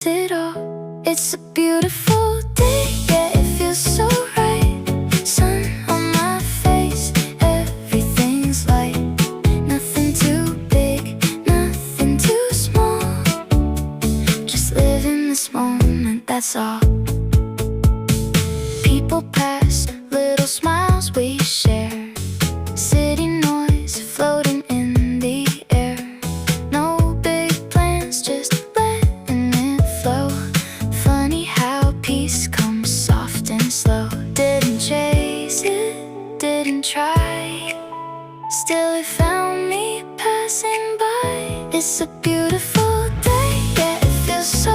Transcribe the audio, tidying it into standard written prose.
it all. It's a beautiful day, yeah, it feels so right. Sun on my face, everything's light. Nothing too big, nothing too small. Just live in this moment, that's all. People pass, little smiles we share. City noise floating in the air. No big plans, just letting it flow. Funny how peace comes soft and slow. Didn't chase it, didn't try. Still it found me passing by. It's a beautiful day, yeah, it feels so